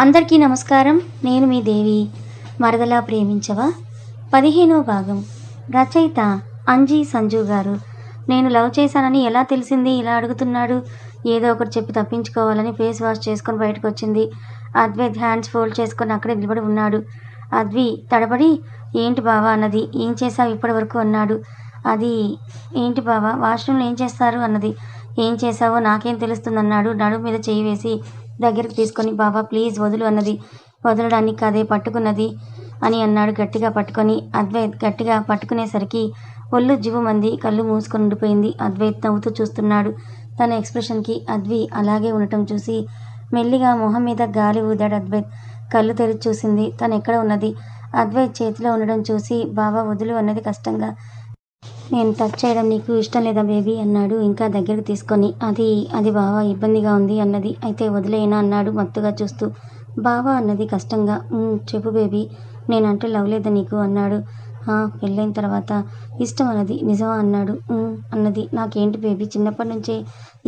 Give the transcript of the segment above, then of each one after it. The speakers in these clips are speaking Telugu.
అందరికీ నమస్కారం. నేను మీ దేవి. మరదలా ప్రేమించవా 15వ భాగం. రచయిత అంజీ సంజు గారు. నేను లవ్ చేశానని ఎలా తెలిసింది? ఇలా అడుగుతున్నాడు. ఏదో ఒకటి చెప్పి తప్పించుకోవాలని ఫేస్ వాష్ చేసుకొని బయటకు వచ్చింది. అద్వైత్ హ్యాండ్స్ ఫోల్డ్ చేసుకొని అక్కడే నిలబడి ఉన్నాడు. అద్వి తడబడి ఏంటి బావా అన్నది. ఏం చేశావు ఇప్పటి వరకు అన్నాడు. అది ఏంటి బావా వాష్రూమ్లో ఏం చేస్తారు అన్నది. ఏం చేశావో నాకేం తెలుస్తుందన్నాడు. నడుము మీద చేయి వేసి దగ్గరికి తీసుకొని బాబా ప్లీజ్ వదులు అన్నది. వదలడానికి కాదే పట్టుకున్నది అని అన్నాడు గట్టిగా పట్టుకొని. అద్వైత్ గట్టిగా పట్టుకునేసరికి ఒళ్ళు జివ్వుమంది. కళ్ళు మూసుకొని ఉండిపోయింది. అద్వైత్ నవ్వుతూ చూస్తున్నాడు. తన ఎక్స్ప్రెషన్కి అద్వి అలాగే ఉండటం చూసి మెల్లిగా మొహం మీద గాలి ఊదాడు అద్వైత్. కళ్ళు తెరిచి చూసింది. తను ఎక్కడ ఉన్నది. అద్వైత్ చేతిలో ఉండడం చూసి బాబా వదులు అన్నది కష్టంగా. నేను టచ్ చేయడం నీకు ఇష్టం లేదా బేబీ అన్నాడు ఇంకా దగ్గరికి తీసుకొని. అది బావా ఇబ్బందిగా ఉంది అన్నది. అయితే వదిలేయనా అన్నాడు మత్తుగా చూస్తూ. బావా అన్నది కష్టంగా. చెప్పు బేబీ నేనంటే లవ్ లేదా నీకు అన్నాడు. పెళ్ళైన తర్వాత ఇష్టం అన్నది. నిజమా అన్నాడు. అన్నది. నాకేంటి బేబీ చిన్నప్పటి నుంచే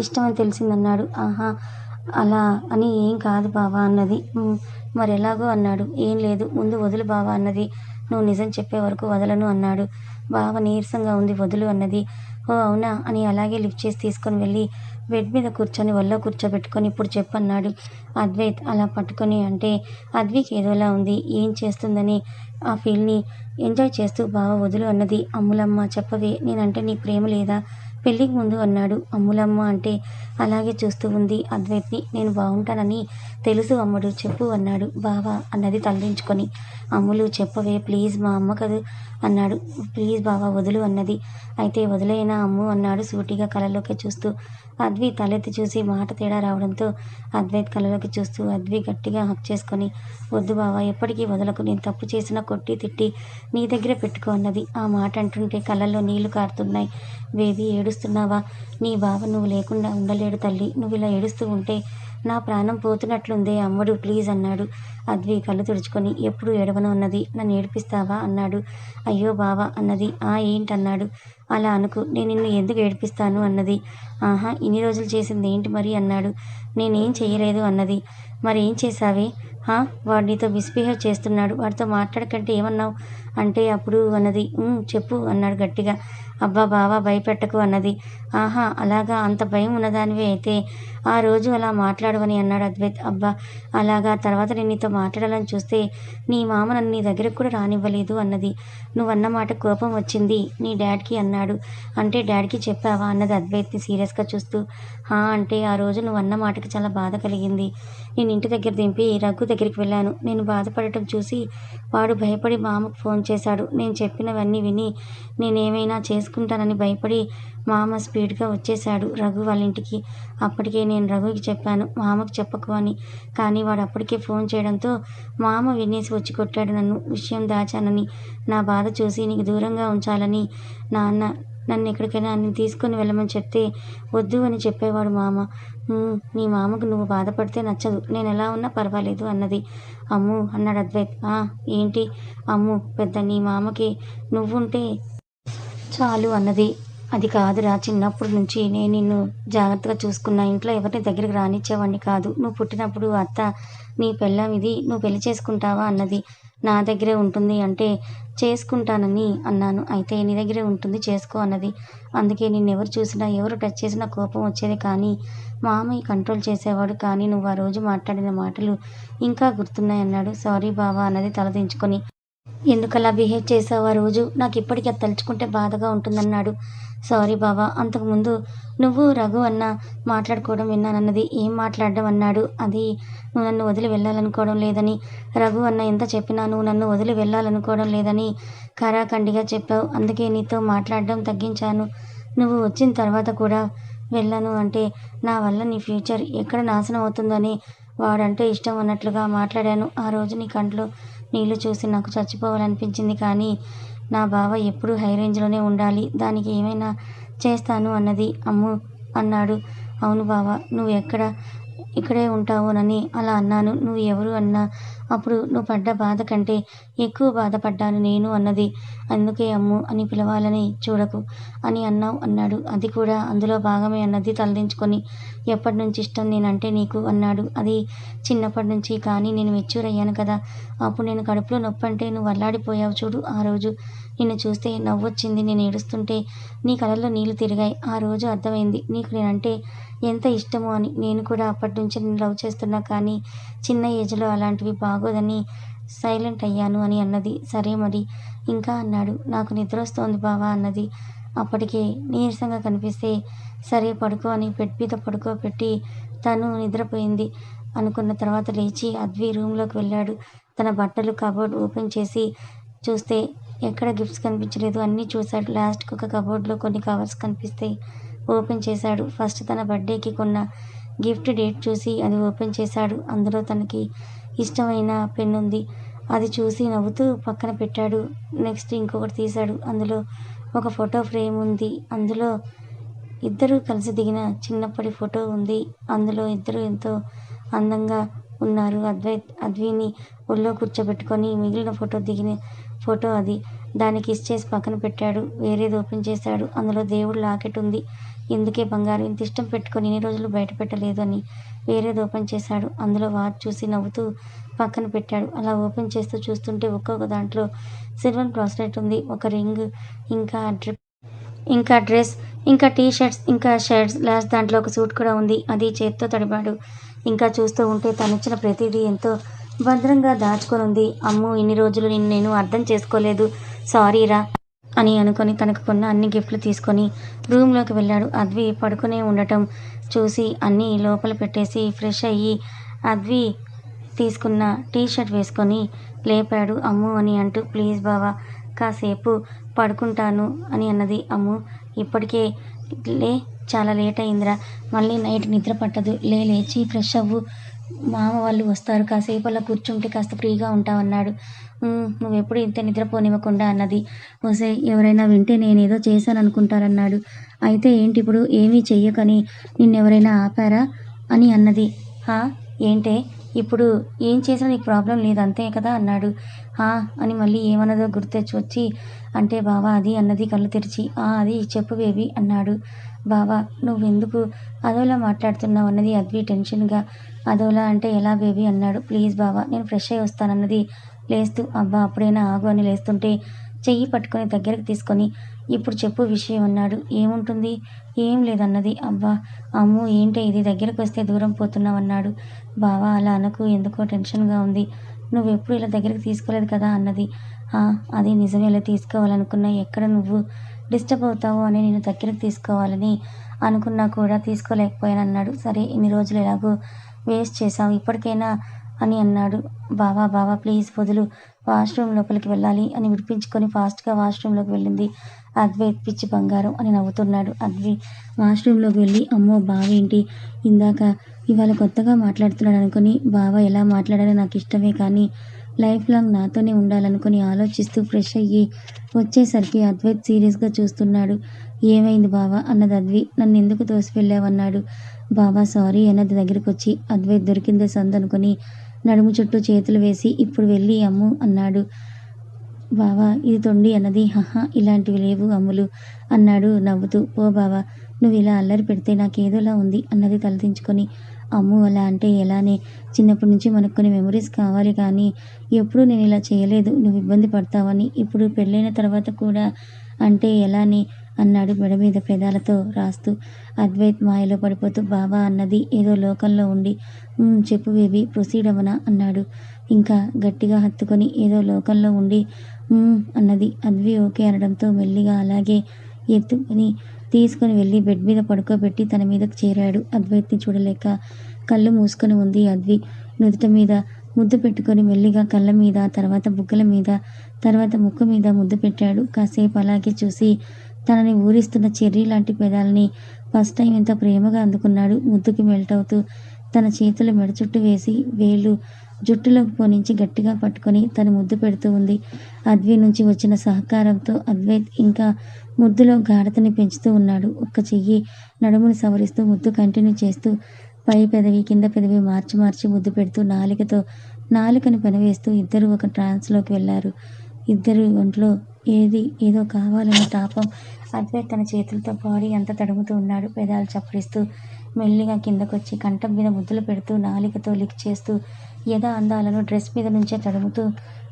ఇష్టం అని తెలిసిందన్నాడు. అలా అని ఏం కాదు బావా అన్నది. మరి ఎలాగో అన్నాడు. ఏం లేదు ముందు వదులు బావా అన్నది. నువ్వు నిజం చెప్పే వరకు వదలను అన్నాడు. బావ నీరసంగా ఉంది వదులు అన్నది. ఓ అవునా అని అలాగే లిఫ్ట్ చేసి తీసుకొని వెళ్ళి బెడ్ మీద కూర్చొని ఒళ్ళో కూర్చోబెట్టుకొని ఇప్పుడు చెప్పన్నాడు. అద్వైత్ అలా పట్టుకొని అంటే అద్వికి ఏదోలా ఉంది. ఏం చేస్తుందని ఆ ఫీల్ని ఎంజాయ్ చేస్తూ బావ వదులు అన్నది. అమ్ములమ్మ చెప్పవే నేనంటే నీకు ప్రేమ లేదా పెళ్ళికి ముందు అన్నాడు. అమ్ములమ్మ అంటే అలాగే చూస్తూ ఉంది అద్వైత్ని. నేను బాగుంటానని తెలుసు అమ్మడు చెప్పు అన్నాడు. బావా అన్నది తలదించుకొని. అమ్ములు చెప్పవే ప్లీజ్ మా అమ్మ కదూ అన్నాడు. ప్లీజ్ బావా వదులు అన్నది. అయితే వదిలేనా అమ్ము అన్నాడు సూటిగా కళ్ళలోకి చూస్తూ. అద్వి తలెత్తి చూసి మాట తేడా రావడంతో అద్వైత్ కళ్ళలోకి చూస్తూ అద్వి గట్టిగా హక్ చేసుకొని వద్దు బావా ఎప్పటికీ వదలకు. నేను తప్పు చేసినా కొట్టి తిట్టి నీ దగ్గరే పెట్టుకో అన్నది. ఆ మాట అంటుంటే కళ్ళల్లో నీళ్లు కారుతున్నాయి. బేబీ ఏడుస్తున్నావా? నీ బావ నువ్వు లేకుండా ఉండలేడు తల్లి. నువ్వు ఇలా ఏడుస్తూ ఉంటే నా ప్రాణం పోతున్నట్లుందే అమ్మడు ప్లీజ్ అన్నాడు. అద్వి కళ్ళు తుడుచుకొని ఎప్పుడు ఏడవను అన్నది. నన్ను ఏడిపిస్తావా అన్నాడు. అయ్యో బావా అన్నది. ఏంటన్నాడు. అలా అనుకు నేను నిన్ను ఎందుకు ఏడిపిస్తాను అన్నది. ఇన్ని రోజులు చేసింది ఏంటి మరి అన్నాడు. నేనేం చెయ్యలేదు అన్నది. మరి ఏం చేశావే? వాడు నీతో మిస్బిహేవ్ చేస్తున్నాడు. వాడితో మాట్లాడకంటే ఏమన్నావు అంటే అప్పుడు అన్నది. చెప్పు అన్నాడు గట్టిగా. అబ్బా బావా భయపెట్టకు అన్నది. అలాగా అంత భయం ఉన్నదానివే అయితే ఆ రోజు అలా మాట్లాడవని అన్నాడు అద్వైత్. అబ్బా అలాగా తర్వాత నేను నీతో మాట్లాడాలని చూస్తే నీ మామ నన్ను నీ దగ్గరకు కూడా రానివ్వలేదు అన్నది. నువ్వన్న మాట కోపం వచ్చింది నీ డాడ్కి అన్నాడు. అంటే డాడ్కి చెప్పావా అన్నది అద్వైత్ని సీరియస్గా చూస్తూ. అంటే ఆ రోజు నువ్వు అన్న మాటకి చాలా బాధ కలిగింది. నేను ఇంటి దగ్గర దింపి రఘు దగ్గరికి వెళ్ళాను. నేను బాధపడటం చూసి వాడు భయపడి మామకు ఫోన్ చేశాడు. నేను చెప్పినవన్నీ విని నేనేమైనా చేసుకుంటానని భయపడి మామ స్పీడ్గా వచ్చేశాడు రఘు వాళ్ళ ఇంటికి. అప్పటికే నేను రఘుకి చెప్పాను మామకు చెప్పకు అని. కానీ వాడు అప్పటికే ఫోన్ చేయడంతో మామ వినేసి వచ్చి కొట్టాడు నన్ను. విషయం దాచానని నా బాధ చూసి నీకు దూరంగా ఉంచాలని నాన్న నన్ను ఎక్కడికైనా నేను తీసుకొని వెళ్ళమని చెప్తే వద్దు అని చెప్పేవాడు మామ. నీ మామకు నువ్వు బాధపడితే నచ్చదు. నేను ఎలా ఉన్నా పర్వాలేదు అన్నది. అమ్ము అన్నాడు అద్వైత్. ఏంటి అమ్ము పెద్ద నీ మామకి నువ్వుంటే చాలు అన్నది. అది కాదురా చిన్నప్పటి నుంచి నేను నిన్ను జాగ్రత్తగా చూసుకున్నా. ఇంట్లో ఎవరిని దగ్గరికి రానిచ్చేవాడిని కాదు. నువ్వు పుట్టినప్పుడు అత్త నీ పెళ్ళాం ఇది నువ్వు పెళ్లి చేసుకుంటావా అన్నది. నా దగ్గరే ఉంటుంది అంటే చేసుకుంటానని అన్నాను. అయితే నీ దగ్గరే ఉంటుంది చేసుకో అన్నది. అందుకే నిన్నెవరు చూసినా ఎవరు టచ్ చేసినా కోపం వచ్చేది కానీ మామయ్య కంట్రోల్ చేసేవాడు. కానీ నువ్వు ఆ రోజు మాట్లాడిన మాటలు ఇంకా గుర్తున్నాయి అన్నాడు. సారీ బావా అన్నది తలదించుకొని. ఎందుకలా బిహేవ్ చేసావు ఆ రోజు? నాకు ఇప్పటికీ అది తలుచుకుంటే బాధగా ఉంటుందన్నాడు. సారీ బావా అంతకుముందు నువ్వు రఘు అన్న మాట్లాడుకోవడం విన్నానన్నది. ఏం మాట్లాడడం అన్నాడు. అది నువ్వు నన్ను వదిలి వెళ్ళాలనుకోవడం లేదని రఘు అన్న ఎంత చెప్పినా నువ్వు నన్ను వదిలి వెళ్ళాలనుకోవడం లేదని ఖరాఖండిగా చెప్పావు. అందుకే నీతో మాట్లాడడం తగ్గించాను. నువ్వు వచ్చిన తర్వాత కూడా వెళ్ళను అంటే నా వల్ల నీ ఫ్యూచర్ ఎక్కడ నాశనం అవుతుందని వాడంటే ఇష్టం అన్నట్లుగా మాట్లాడాను. ఆ రోజు నీ కంట్లో నీళ్లు చూసి నాకు చచ్చిపోవాలనిపించింది. కానీ నా బావ ఎప్పుడూ హై రేంజ్లోనే ఉండాలి. దానికి ఏమైనా చేస్తాను అన్నది. అమ్ము అన్నాడు. అవును బావ నువ్వు ఇక్కడే ఉంటావునని అలా అన్నాను. నువ్వు ఎవరు అన్నా అప్పుడు నువ్వు పడ్డ బాధ కంటే ఎక్కువ బాధపడ్డాను నేను అన్నది. అందుకే అమ్ము అని పిలవాలని చూడకు అని అన్నావు అన్నాడు. అది కూడా అందులో భాగమే అన్నది తలదించుకొని. ఎప్పటి నుంచి ఇష్టం నేనంటే నీకు అన్నాడు. అది చిన్నప్పటి నుంచి. కానీ నేను మెచ్యూర్ అయ్యాను కదా, అప్పుడు నేను కడుపులో నొప్పి అంటే నువ్వు అల్లాడిపోయావు చూడు. ఆ రోజు నిన్ను చూస్తే నవ్వొచ్చింది. నేను ఏడుస్తుంటే నీ కళ్ళల్లో నీళ్లు తిరిగాయి. ఆ రోజు అర్థమైంది నీకు నేనంటే ఎంత ఇష్టమో అని. నేను కూడా అప్పటి నుంచి నేను లవ్ చేస్తున్నా, కానీ చిన్న ఏజ్లో అలాంటివి బాగోదని సైలెంట్ అయ్యాను అని అన్నది. సరే మరి ఇంకా అన్నాడు. నాకు నిద్ర వస్తోంది బావా అన్నది. అప్పటికే నీరసంగా కనిపిస్తే సరే పడుకో అని బెడ్ మీద పడుకోబెట్టి తను నిద్రపోయింది అనుకున్న తర్వాత లేచి అద్వి రూమ్లోకి వెళ్ళాడు. తన బట్టలు కబోర్డ్ ఓపెన్ చేసి చూస్తే ఎక్కడ గిఫ్ట్స్ కనిపించలేదు. అన్నీ చూశాడు. లాస్ట్కి ఒక కబోర్డ్లో కొన్ని కవర్స్ కనిపిస్తే ఓపెన్ చేశాడు. ఫస్ట్ తన బర్త్డేకి కొన్న గిఫ్ట్ డేట్ చూసి అది ఓపెన్ చేశాడు. అందులో తనకి ఇష్టమైన పెన్ ఉంది. అది చూసి నవ్వుతూ పక్కన పెట్టాడు. నెక్స్ట్ ఇంకొకటి తీశాడు. అందులో ఒక ఫోటో ఫ్రేమ్ ఉంది. అందులో ఇద్దరూ కలిసి దిగిన చిన్నప్పటి ఫోటో ఉంది. అందులో ఇద్దరు ఎంతో అందంగా ఉన్నారు. అద్విని ఒళ్ళో కూర్చోబెట్టుకొని మిగిలిన ఫోటో దిగిన ఫోటో అది. దాన్ని కిస్ చేసి పక్కన పెట్టాడు. వేరేది ఓపెన్ చేశాడు. అందులో దేవుడు లాకెట్ ఉంది. ఎందుకే బంగారం ఇంత ఇష్టం పెట్టుకొని ఇన్ని రోజులు బయట పెట్టలేదు అని వేరేది ఓపెన్ చేశాడు. అందులో వాచ్ చూసి నవ్వుతూ పక్కన పెట్టాడు. అలా ఓపెన్ చేస్తూ చూస్తుంటే ఒక్కొక్క దాంట్లో సిల్వర్ బ్రాస్లెట్ ఉంది. ఒక రింగ్, ఇంకా డ్రెస్, ఇంకా టీ షర్ట్స్, ఇంకా షర్ట్స్, లాస్ట్ దాంట్లో ఒక సూట్ కూడా ఉంది. అది చేత్తో తడిపాడు. ఇంకా చూస్తూ ఉంటే తనిచ్చిన ప్రతిదీ ఎంతో భద్రంగా దాచుకొని ఉంది. అమ్మో, ఇన్ని రోజులు నిన్ను నేను అర్థం చేసుకోలేదు, సారీరా అని అనుకొని తనకు కొన్న అన్ని గిఫ్ట్లు తీసుకొని రూమ్లోకి వెళ్ళాడు. అద్వి పడుకునే ఉండటం చూసి అన్నీ లోపల పెట్టేసి ఫ్రెష్ అయ్యి అద్వి తీసుకున్న టీ షర్ట్ వేసుకొని లేపాడు. అమ్ము అని అంటూ ప్లీజ్ బావా కాసేపు పడుకుంటాను అని అన్నది. అమ్ము ఇప్పటికే లే, చాలా లేట్ అయిందిరా, మళ్ళీ నైట్ నిద్ర పట్టదు, లేచి ఫ్రెష్ అవ్వు, మామ వాళ్ళు వస్తారు, కాసేపు అలా కూర్చుంటే కాస్త ఫ్రీగా ఉంటావన్నాడు. నువ్వెప్పుడు ఇంత నిద్రపోనివ్వకుండా అన్నది. ఓసే, ఎవరైనా వింటే నేనేదో చేశాను అనుకుంటారన్నాడు. అయితే ఏంటి ఇప్పుడు ఏమీ చెయ్యకని నిన్నెవరైనా ఆపారా అని అన్నది. ఏంటే ఇప్పుడు ఏం చేసినా నీకు ప్రాబ్లం లేదు అంతే కదా అన్నాడు. అని మళ్ళీ ఏమన్నదో గుర్తొచ్చి వచ్చి అంటే బావా అది అన్నది కళ్ళు తెరిచి. అది చెప్పు బేబీ అన్నాడు. బావా నువ్వెందుకు అదోలా మాట్లాడుతున్నావు అన్నది అద్వి టెన్షన్గా. అదోలా అంటే ఎలా బేబీ అన్నాడు. ప్లీజ్ బావా నేను ఫ్రెష్ అయ్యి వస్తానన్నది లేస్తూ. అబ్బా అప్పుడైనా ఆగు అని లేస్తుంటే చెయ్యి పట్టుకొని దగ్గరికి తీసుకొని ఇప్పుడు చెప్పు విషయం అన్నాడు. ఏముంటుంది, ఏం లేదన్నది. అబ్బా అమ్ము ఏంటి ఇది, దగ్గరకు వస్తే దూరం పోతున్నావు అన్నాడు. బావా అలా అనకు, ఎందుకో టెన్షన్గా ఉంది, నువ్వెప్పుడు ఇలా దగ్గరికి తీసుకోలేదు కదా అన్నది. అది నిజమేలా, తీసుకోవాలనుకున్నా, ఎక్కడ నువ్వు డిస్టర్బ్ అవుతావు అని నేను దగ్గరికి తీసుకోవాలని అనుకున్నా కూడా తీసుకోలేకపోయాను అన్నాడు. సరే ఇన్ని రోజులు ఎలాగో వేస్ట్ చేశావు, ఇప్పటికైనా అని అన్నాడు. బావా ప్లీజ్ వదులు, వాష్రూమ్ లోపలికి వెళ్ళాలి అని విడిపించుకొని ఫాస్ట్గా వాష్రూమ్లోకి వెళ్ళింది. అద్వైత్ పిచ్చి బంగారం అని నవ్వుతున్నాడు. అద్వి వాష్రూమ్లోకి వెళ్ళి అమ్మో బావేంటి ఇందాక ఇవాళ కొత్తగా మాట్లాడుతున్నాడు అనుకుని, బావ ఎలా మాట్లాడాలో నాకు ఇష్టమే కానీ లైఫ్ లాంగ్ నాతోనే ఉండాలనుకుని ఆలోచిస్తూ ఫ్రెష్ అయ్యి వచ్చేసరికి అద్వైత్ సీరియస్గా చూస్తున్నాడు. ఏమైంది బావా అన్నది అద్వి. నన్ను ఎందుకు తోసి వెళ్ళావన్నాడు. బావా సారీ అన్నది దగ్గరికి వచ్చి. అద్వైత్ దొరికిందే సందనుకొని నడుము చుట్టూ చేతులు వేసి ఇప్పుడు వెళ్ళి అమ్ము అన్నాడు. బావా ఇది తొండి అన్నది. ఇలాంటివి లేవు అమ్ములు అన్నాడు నవ్వుతూ. ఓ బావా నువ్వు ఇలా అల్లరి పెడితే నాకేదోలా ఉంది అన్నది తలదించుకొని. అమ్ము అలా అంటే ఎలానే, చిన్నప్పటి నుంచి మనకు కొన్ని మెమరీస్ కావాలి కానీ ఎప్పుడూ నేను ఇలా చేయలేదు, నువ్వు ఇబ్బంది పడతావని. ఇప్పుడు పెళ్ళైన తర్వాత కూడా అంటే ఎలానే అన్నాడు మెడ మీద పెదాలతో రాస్తూ. అద్వైత్ మాయలో పడిపోతూ బావా అన్నది ఏదో లోకంలో ఉండి. చెప్పు బేబీ ప్రొసీడ్ అవనా అన్నాడు ఇంకా గట్టిగా హత్తుకొని. ఏదో లోకంలో ఉండి అన్నది. అద్వి ఓకే అనడంతో మెల్లిగా అలాగే ఎత్తుకొని తీసుకుని వెళ్ళి బెడ్ మీద పడుకోబెట్టి తన మీదకు చేరాడు. అద్వైత్ని చూడలేక కళ్ళు మూసుకొని ఉంది అద్వి. నుదుట మీద ముద్దు పెట్టుకొని మెల్లిగా కళ్ళ మీద, తర్వాత బుగ్గల మీద, తర్వాత ముక్కు మీద ముద్దు పెట్టాడు. కాసేపు అలాగే చూసి తనని ఊరిస్తున్న చెర్రీ లాంటి పెదాలని ఫస్ట్ టైం ఎంత ప్రేమగా అందుకున్నాడు. ముద్దుకి మెల్ట్ అవుతూ తన చేతులు మెడ చుట్టూ వేసి వేళ్ళు జుట్టులోకి పోనించి గట్టిగా పట్టుకొని తను ముద్దు పెడుతూ ఉంది. అద్వి నుంచి వచ్చిన సహకారంతో అద్వైత్ ఇంకా ముద్దులో గాఢతని పెంచుతూ ఉన్నాడు. ఒక్క చెయ్యి నడుముని సవరిస్తూ ముద్దు కంటిన్యూ చేస్తూ పై పెదవి కింద పెదవి మార్చి ముద్దు పెడుతూ నాలుకని పనివేస్తూ ఇద్దరు ఒక ట్రాన్స్లోకి వెళ్ళారు. ఇద్దరు ఒంట్లో ఏదో కావాలనే తాపం. అద్వైత్ తన చేతులతో బాడీ అంతా తడుముతూ ఉన్నాడు. పెదాలు చప్పరిస్తూ మెల్లిగా కిందకొచ్చి కంఠం మీద ముద్దులు పెడుతూ నాలికతో లిక్ చేస్తూ యథా అందాలను డ్రెస్ మీద నుంచే తడుముతూ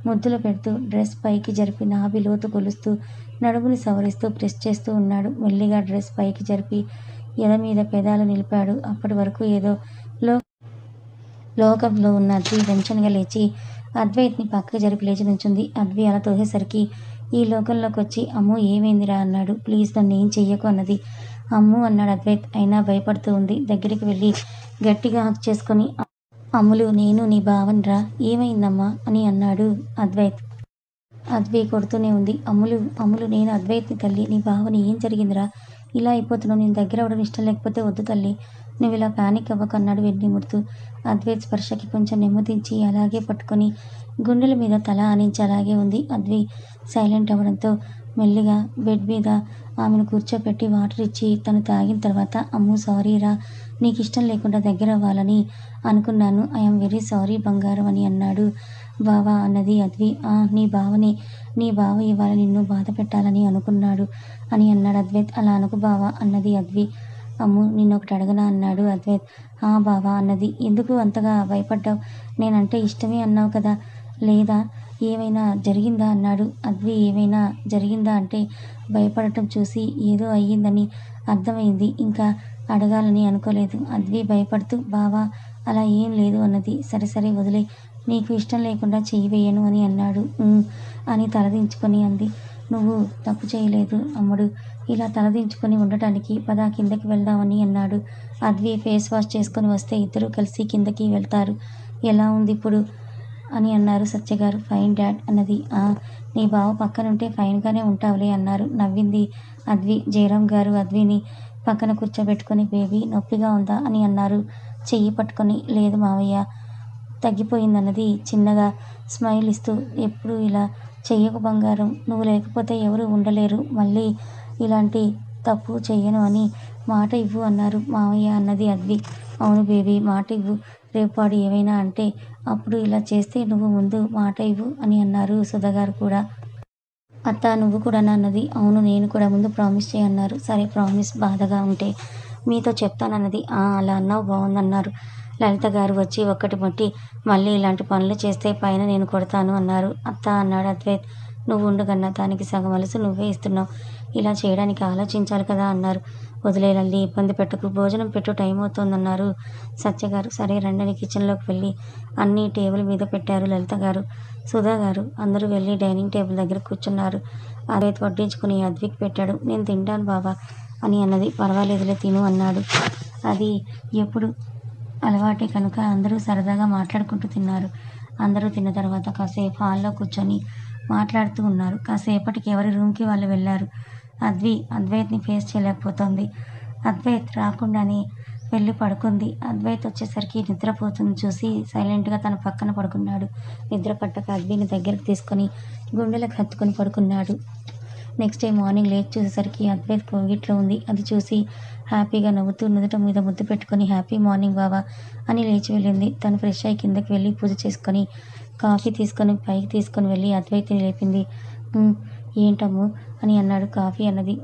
ముద్దులు పెడుతూ డ్రెస్ పైకి జరిపి నాభి లోతు కొలుస్తూ నడుముని సవరిస్తూ ప్రెస్ చేస్తూ ఉన్నాడు. మెల్లిగా డ్రెస్ పైకి జరిపి ఎద మీద పెదాలు నిలిపాడు. అప్పటి వరకు ఏదో లోకంలో ఉన్న అద్వి టెన్షన్గా లేచి అద్వైత్ని పక్కకి జరిపి లేచి నుంచుంది. అద్వి అలా తోసేసరికి ఈ లోకంలోకి వచ్చి అమ్ము ఏమైందిరా అన్నాడు. ప్లీజ్ నన్ను ఏం చెయ్యకు అన్నది. అమ్ము అన్నాడు అద్వైత్. అయినా భయపడుతూ ఉంది. దగ్గరికి వెళ్ళి గట్టిగా హక్ చేసుకొని అమ్ములు నేను నీ భావన్రా ఏమైందమ్మా అని అన్నాడు అద్వైత్. అద్వి కొడుతూనే ఉంది. అమ్ములు నేను అద్వైత్ని తల్లి, నీ భావన ఏం జరిగిందిరా, ఇలా అయిపోతున్నావు, నేను దగ్గర అవ్వడం ఇష్టం లేకపోతే వద్దు తల్లి, నువ్వు ఇలా ప్యానిక్ అవ్వకు అన్నాడు వెన్నిముడుతూ. అద్వైత్ స్పర్శకి కొంచెం నెమ్మదించి అలాగే పట్టుకొని గుండెల మీద తల ఆనించి అలాగే ఉంది. అద్వి సైలెంట్ అవ్వడంతో మెల్లిగా బెడ్ మీద ఆమెను కూర్చోపెట్టి వాటర్ ఇచ్చి తను తాగిన తర్వాత అమ్ము సారీరా, నీకు ఇష్టం లేకుండా దగ్గర అవ్వాలని అనుకున్నాను, ఐఎమ్ వెరీ సారీ బంగారం అని అన్నాడు. బావా అన్నది అద్వి. నీ బావ ఇవాళ నిన్ను బాధ పెట్టాలని అనుకున్నాడు అని అన్నాడు అద్వైత్. అలా అనుకు బావా అన్నది అద్వి. అమ్ము నిన్నొకటి అడగనా అన్నాడు అద్వైత్. బావా అన్నది. ఎందుకు అంతగా భయపడ్డావు, నేనంటే ఇష్టమే అన్నావు కదా, లేదా ఏమైనా జరిగిందా అన్నాడు అద్వి. ఏమైనా జరిగిందా అంటే భయపడటం చూసి ఏదో అయ్యిందని అర్థమైంది, ఇంకా అడగాలని అనుకోలేదు. అద్వి భయపడుతూ బావా అలా ఏం లేదు అన్నది. సరే సరే వదిలే, నీకు ఇష్టం లేకుండా చెయ్యి వేయను అని అన్నాడు. అని తలదించుకొని అంది. నువ్వు తప్పు చేయలేదు అమ్ముడు, ఇలా తలదించుకొని ఉండటానికి పద కిందకి వెళ్దామని అన్నాడు. అద్వి ఫేస్ వాష్ చేసుకొని వస్తే ఇద్దరు కలిసి కిందకి వెళ్తారు. ఎలా ఉంది ఇప్పుడు అని అన్నారు సత్యగారు. ఫైన్ డాడ్ అన్నది. నీ బావ పక్కనుంటే ఫైన్గానే ఉంటావులే అన్నారు. నవ్వింది అద్వి. జయరాం గారు అద్విని పక్కన కూర్చోబెట్టుకొని బేబీ నొప్పిగా ఉందా అని అన్నారు చెయ్యి పట్టుకొని. లేదు మావయ్య తగ్గిపోయిందన్నది చిన్నగా స్మైల్ ఇస్తూ. ఎప్పుడు ఇలా చెయ్యకు బంగారం, నువ్వు లేకపోతే ఎవరు ఉండలేరు, మళ్ళీ ఇలాంటి తప్పు చెయ్యను అని మాట ఇవ్వు అన్నారు మావయ్య అన్నది అద్వి. అవును బేబీ మాట ఇవ్వు, రేపు వాడు ఏమైనా అంటే అప్పుడు ఇలా చేస్తే నువ్వు ముందు మాట ఇవ్వు అని అన్నారు సుధగారు కూడా. అత్త నువ్వు కూడా అన్నది. అవును నేను కూడా ముందు ప్రామిస్ చేయన్నారు. సరే ప్రామిస్, బాధగా ఉంటే మీతో చెప్తానన్నది. అలా అన్నావు బాగుందన్నారు. లలిత గారు వచ్చి ఒక్కటి ముట్టి మళ్ళీ ఇలాంటి పనులు చేస్తే పైన నేను కొడతాను అన్నారు. అత్త అన్నాడు అద్వైత్. నువ్వు ఉండుగన్నా, దానికి సగం వలసు నువ్వే ఇస్తున్నావు, ఇలా చేయడానికి ఆలోచించాలి కదా అన్నారు. వదిలే లల్లి, ఇబ్బంది పెట్టకు, భోజనం పెట్టు, టైం అవుతోందన్నారు సత్యగారు. సరే రండని కిచెన్లోకి వెళ్ళి అన్నీ టేబుల్ మీద పెట్టారు లలిత గారు సుధా గారు. అందరూ వెళ్ళి డైనింగ్ టేబుల్ దగ్గర కూర్చున్నారు. అద్వైత్ వడ్డించుకుని అద్వికి పెట్టాడు. నేను తింటాను బావా అని అన్నది. పర్వాలేదులే తిను అన్నాడు. అది ఎప్పుడు అలవాటే కనుక అందరూ సరదాగా మాట్లాడుకుంటూ తిన్నారు. అందరూ తిన్న తర్వాత కాసేపు హాల్లో కూర్చొని మాట్లాడుతూ ఉన్నారు. కాసేపటికి ఎవరి రూమ్కి వాళ్ళు వెళ్ళారు. అద్వైత్ని ఫేస్ చేయలేకపోతుంది. అద్వైత్ రాకుండానే వెళ్ళి పడుకుంది. అద్వైత్ వచ్చేసరికి నిద్రపోతుంది చూసి సైలెంట్గా తన పక్కన పడుకున్నాడు. నిద్ర పట్టక అద్విని దగ్గరికి తీసుకొని గుండెలకు హత్తుకొని పడుకున్నాడు. నెక్స్ట్ డే మార్నింగ్ లేచి చూసేసరికి అద్వైత్ కోగిట్లో ఉంది. అది చూసి హ్యాపీగా నవ్వుతూ నుదుట మీద ముద్దు పెట్టుకొని హ్యాపీ మార్నింగ్ బావా అని లేచి వెళ్ళింది. తను ఫ్రెష్ అయ్యి కిందకి వెళ్ళి పూజ చేసుకొని కాఫీ తీసుకొని పైకి తీసుకొని వెళ్ళి అద్వైత్ని లేపింది. ఏంటమ్ము అని అన్నాడు. కాఫీ అన్నది.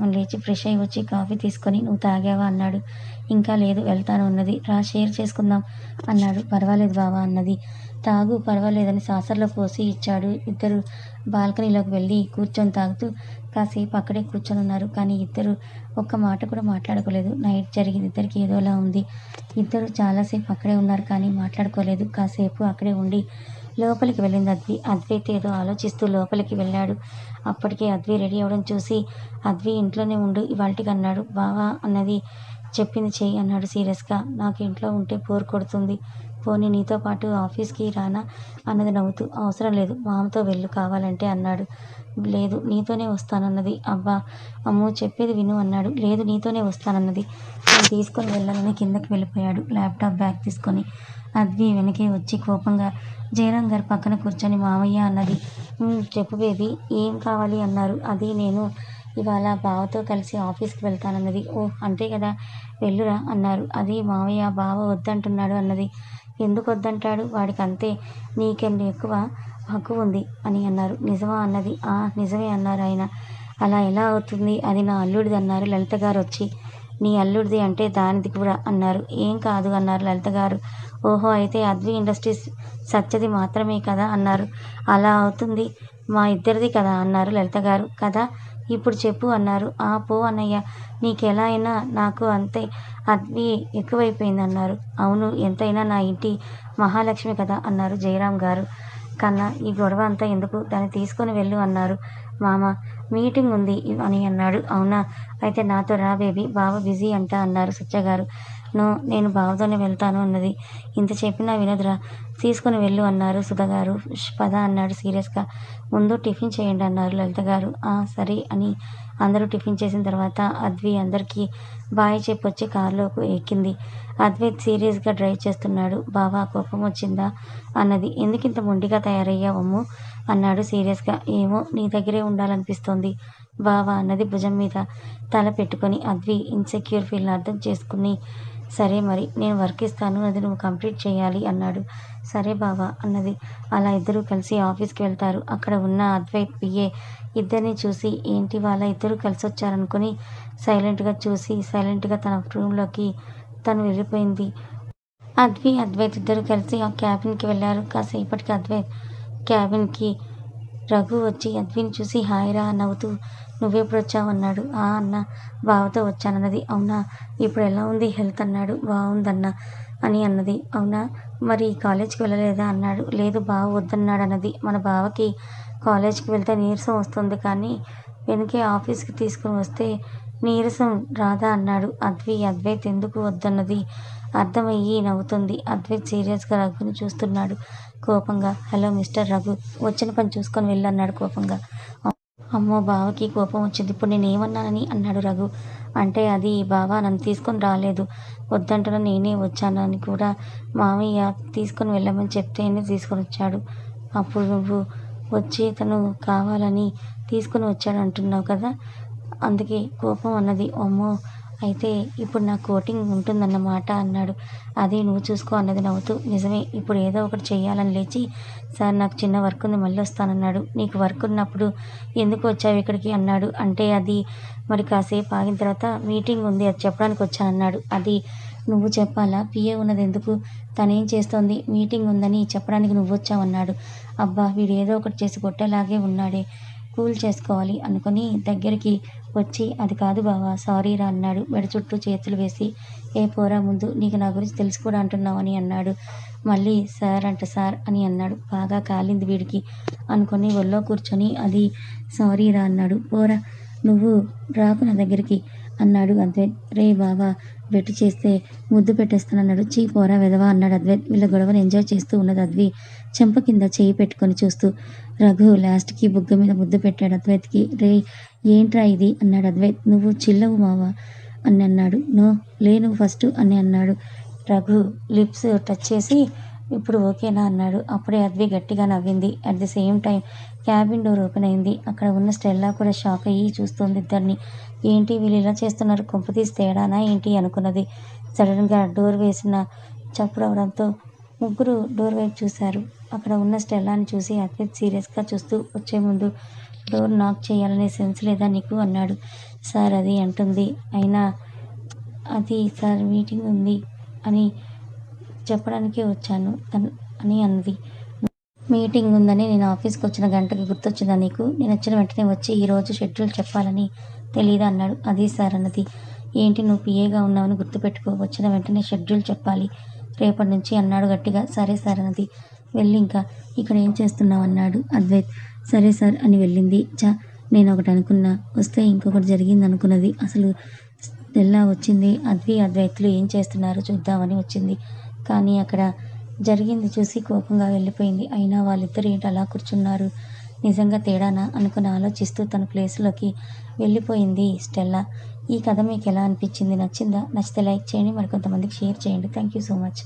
అని లేచి ఫ్రెష్ అయ్యి వచ్చి కాఫీ తీసుకొని నువ్వు తాగావా అన్నాడు. ఇంకా లేదు వెళ్తాను అన్నది. రా షేర్ చేసుకుందాం అన్నాడు. పర్వాలేదు బావా అన్నది. తాగు పర్వాలేదని సాసర్లో పోసి ఇచ్చాడు. ఇద్దరు బాల్కనీలోకి వెళ్ళి కూర్చొని తాగుతూ కాసేపు అక్కడే కూర్చొని ఉన్నారు. కానీ ఇద్దరు ఒక్క మాట కూడా మాట్లాడుకోలేదు. నైట్ జరిగింది ఇద్దరికి ఏదోలా ఉంది. ఇద్దరు చాలాసేపు అక్కడే ఉన్నారు కానీ మాట్లాడుకోలేదు. కాసేపు అక్కడే ఉండి లోపలికి వెళ్ళింది అద్వి. అద్వైత్ ఏదో ఆలోచిస్తూ లోపలికి వెళ్ళాడు. అప్పటికే అద్వి రెడీ అవ్వడం చూసి అద్వి ఇంట్లోనే ఉండు ఇవాళకి అన్నాడు. బావా అన్నది. చెప్పింది చెయ్యి అన్నాడు సీరియస్గా. నాకు ఇంట్లో ఉంటే బోర్ కొడుతుంది, పోనీ నీతో పాటు ఆఫీస్కి రానా అన్నది నవ్వుతూ. అవసరం లేదు, మామతో వెళ్ళు కావాలంటే అన్నాడు. లేదు నీతోనే వస్తానన్నది. అబ్బా అమ్ము చెప్పేది విను అన్నాడు. లేదు నీతోనే వస్తానన్నది. నేను తీసుకొని వెళ్ళాలని కిందకి వెళ్ళిపోయాడు ల్యాప్టాప్ బ్యాగ్ తీసుకొని. అద్వి వెనకే వచ్చి కోపంగా జయరాం గారి పక్కన కూర్చొని మావయ్య అన్నది. చెప్పు బేబీ ఏం కావాలి అన్నారు. అది నేను ఇవాళ బావతో కలిసి ఆఫీస్కి వెళ్తానన్నది. అంతే కదా వెళ్ళురా అన్నారు. అది మావయ్య బావ వద్దంటున్నాడు అన్నది. ఎందుకు వద్దంటాడు, వాడికి అంతే, నీకెందు ఎక్కువ హక్కు ఉంది అని అన్నారు. నిజమా అన్నది. నిజమే అన్నారు ఆయన. అలా ఎలా అవుతుంది, అది నా అల్లుడిది అన్నారు లలిత గారు వచ్చి. నీ అల్లుడిది అంటే దానిది కూడా అన్నారు. ఏం కాదు అన్నారు లలిత గారు. ఓహో, అయితే అద్వి ఇండస్ట్రీస్ సత్యది మాత్రమే కదా అన్నారు. అలా అవుతుంది, మా ఇద్దరిది కదా అన్నారు లలిత గారు. కదా, ఇప్పుడు చెప్పు అన్నారు. ఆ పో అన్నయ్య, నీకెలా అయినా నాకు అంతే, అద్వి ఎక్కువైపోయింది అన్నారు. అవును, ఎంతైనా నా ఇంటి మహాలక్ష్మి కదా అన్నారు జయరాం గారు. కన్నా, ఈ గొడవ అంతా ఎందుకు, దాన్ని తీసుకొని వెళ్ళు అన్నారు. మామ, మీటింగ్ ఉంది అని అన్నాడు. అవునా, అయితే నాతో రా బేబీ, బావ బిజీ అంట అన్నారు సత్యగారు. నో, నేను బావతోనే వెళ్తాను అన్నది. ఇంత చెప్పినా వినదురా, తీసుకుని వెళ్ళు అన్నారు సుధగారు. పద అన్నాడు సీరియస్గా. ముందు టిఫిన్ చేయండి అన్నారు లలిత గారు. సరే అని అందరూ టిఫిన్ చేసిన తర్వాత అద్వి అందరికీ బాయ్ చెప్పొచ్చి కారులోకి ఎక్కింది. అద్వైత్ సీరియస్గా డ్రైవ్ చేస్తున్నాడు. బావా, కోపం వచ్చిందా అన్నది. ఎందుకింత మొండిగా తయారయ్యావమ్ము అన్నాడు సీరియస్గా. ఏమో, నీ దగ్గరే ఉండాలనిపిస్తోంది బావా అన్నది భుజం మీద తల పెట్టుకొని. అద్వి ఇన్సెక్యూర్ ఫీల్ని అర్థం చేసుకుని, సరే మరి, నేను వర్క్ ఇస్తాను, అది నువ్వు కంప్లీట్ చేయాలి అన్నాడు. సరే బావా అన్నది. అలా ఇద్దరూ కలిసి ఆఫీస్కి వెళ్తారు. అక్కడ ఉన్న అద్వైత్ పిఏ ఇద్దరిని చూసి, ఏంటి వాళ్ళ ఇద్దరు కలిసి వచ్చారనుకుని సైలెంట్గా చూసి సైలెంట్గా తన రూమ్లోకి తను వెళ్ళిపోయింది. అద్వైత్ ఇద్దరు కలిసి ఆ క్యాబిన్కి వెళ్ళారు. కాసేపటికి అద్వైత్ క్యాబిన్కి రఘు వచ్చి అద్విని చూసి హాయిరా నవ్వుతూ, నువ్వెప్పుడు వచ్చావు అన్నాడు. అన్న, బావతో వచ్చానన్నది. అవునా, ఇప్పుడు ఎలా ఉంది హెల్త్ అన్నాడు. బాగుందన్న అని అన్నది. అవునా, మరి కాలేజ్కి వెళ్ళలేదా అన్నాడు. లేదు, బావ వద్దన్నాడు అన్నది. మన బావకి కాలేజ్కి వెళ్తే నీరసం వస్తుంది, కానీ వెనకే ఆఫీస్కి తీసుకుని వస్తే నీరసం రాదా అన్నాడు. అద్వైత్ ఎందుకు వద్దన్నది అర్థమయ్యి నవ్వుతుంది. అద్వైత్ సీరియస్గా రఘుని చూస్తున్నాడు కోపంగా. హలో మిస్టర్ రఘు, వచ్చిన పని చూసుకొని వెళ్ళన్నాడు కోపంగా. అమ్మో, బావకి కోపం వచ్చింది. ఇప్పుడు నేనేమన్నానని అన్నాడు రఘు. అంటే అది, బావ నన్ను తీసుకొని రాలేదు, వద్దంటున్నా నేనే వచ్చానని కూడా మామయ్య తీసుకొని వెళ్ళమని చెప్తేనే తీసుకొని వచ్చాడు. అప్పుడు నువ్వు వచ్చి తను కావాలని తీసుకుని వచ్చాడు అంటున్నావు కదా, అందుకే కోపం అన్నది. అమ్మో, అయితే ఇప్పుడు నా కోటింగ్ ఉంటుందన్నమాట అన్నాడు. అది నువ్వు చూసుకో అన్నది నవ్వుతూ. నిజమే, ఇప్పుడు ఏదో ఒకటి చెయ్యాలని లేచి, సార్ నాకు చిన్న వర్క్ ఉంది, మళ్ళీ వస్తానన్నాడు. నీకు వర్క్ ఉన్నప్పుడు ఎందుకు వచ్చావు ఇక్కడికి అన్నాడు. అంటే అది, మరి కాసేపు ఆగిన తర్వాత మీటింగ్ ఉంది, అది చెప్పడానికి వచ్చానన్నాడు. అది నువ్వు చెప్పాలా, పిఏ ఉన్నది ఎందుకు, తనేం చేస్తోంది, మీటింగ్ ఉందని చెప్పడానికి నువ్వు వచ్చావన్నాడు. అబ్బా, వీడు ఏదో ఒకటి చేసి కొట్టేలాగే ఉన్నాడే, కూల్ చేసుకోవాలి అనుకుని దగ్గరికి వచ్చి, అది కాదు బావా, సారీరా అన్నాడు మెడ చుట్టూ చేతులు వేసి. ఏ పోరా ముందు, నీకు నా గురించి తెలిసి కూడా అంటున్నావని అన్నాడు. మళ్ళీ సార్ అంట సార్ అని అన్నాడు. బాగా కాలింది వీడికి అనుకుని ఒళ్ళో కూర్చొని, అది సారీరా అన్నాడు. పోరా నువ్వు, రాకు నా దగ్గరికి అన్నాడు అద్వైత్. రే బావా, బెట్టు చేస్తే ముద్దు పెట్టేస్తానన్నాడు. చీ పోరా వెధవా అన్నాడు అద్వైత్. వీళ్ళ గొడవను ఎంజాయ్ చేస్తూ ఉన్నది అద్వి చెంప కింద చేయి పెట్టుకొని చూస్తూ. రఘు లాస్ట్కి బుగ్గ మీద ముద్దు పెట్టాడు అద్వైత్కి. రే ఏంట్రా ఇది అన్నాడు అద్వైత్. నువ్వు చిల్లవు మావా అని అన్నాడు. నో, లే నువ్వు ఫస్ట్ అని అన్నాడు రఘు లిప్స్ టచ్ చేసి. ఇప్పుడు ఓకేనా అన్నాడు. అప్పుడే అద్వి గట్టిగా నవ్వింది. At the same time cabin door open అయింది. అక్కడ ఉన్న స్టెల్లా కూడా షాక్ అయ్యి చూస్తుంది ఇద్దరిని. ఏంటి వీళ్ళు ఇలా చేస్తున్నారు, కొంపతీసి తేడానా ఏంటి అనుకున్నది. సడన్గా డోర్ వేసిన చప్పుడు అవడంతో ముగ్గురు డోర్ వైపు చూశారు. అక్కడ ఉన్న స్టెల్లాని చూసి అద్వైత్ సీరియస్గా చూస్తూ, వచ్చే ముందు డోర్ నాక్ చేయాలనే సెన్స్ లేదా నీకు అన్నాడు. సార్ అది అంటుంది, అయినా అది సార్ మీటింగ్ ఉంది అని చెప్పడానికే వచ్చాను అని అన్నది. మీటింగ్ ఉందని నేను ఆఫీస్కి వచ్చిన గంటకి గుర్తొచ్చిందా నీకు, నేను వచ్చిన వెంటనే వచ్చి ఈరోజు షెడ్యూల్ చెప్పాలని తెలీదా అన్నాడు. అది సార్ అన్నది. ఏంటి, నువ్వు పిఏగా ఉన్నావని గుర్తుపెట్టుకో, వచ్చిన వెంటనే షెడ్యూల్ చెప్పాలి రేపటి నుంచి అన్నాడు గట్టిగా. సరే సార్ అన్నది. వెళ్ళి ఇంకా ఇక్కడ ఏం చేస్తున్నావు అన్నాడు అద్వైత్. సరే సార్ అని వెళ్ళింది. నేను ఒకటి అనుకున్నా, వస్తే ఇంకొకటి జరిగింది అనుకున్నది. అసలు స్టెల్లా వచ్చింది అద్వైత్లు ఏం చేస్తున్నారో చూద్దామని వచ్చింది, కానీ అక్కడ జరిగింది చూసి కోపంగా వెళ్ళిపోయింది. అయినా వాళ్ళిద్దరు ఏంటి అలా కూర్చున్నారు, నిజంగా తేడానా అనుకుని ఆలోచిస్తూ తన ప్లేస్లోకి వెళ్ళిపోయింది స్టెల్లా. ఈ కథ మీకు ఎలా అనిపించింది, నచ్చిందా? నచ్చితే లైక్ చేయండి, మరి కొంతమందికి షేర్ చేయండి. Thank you so much.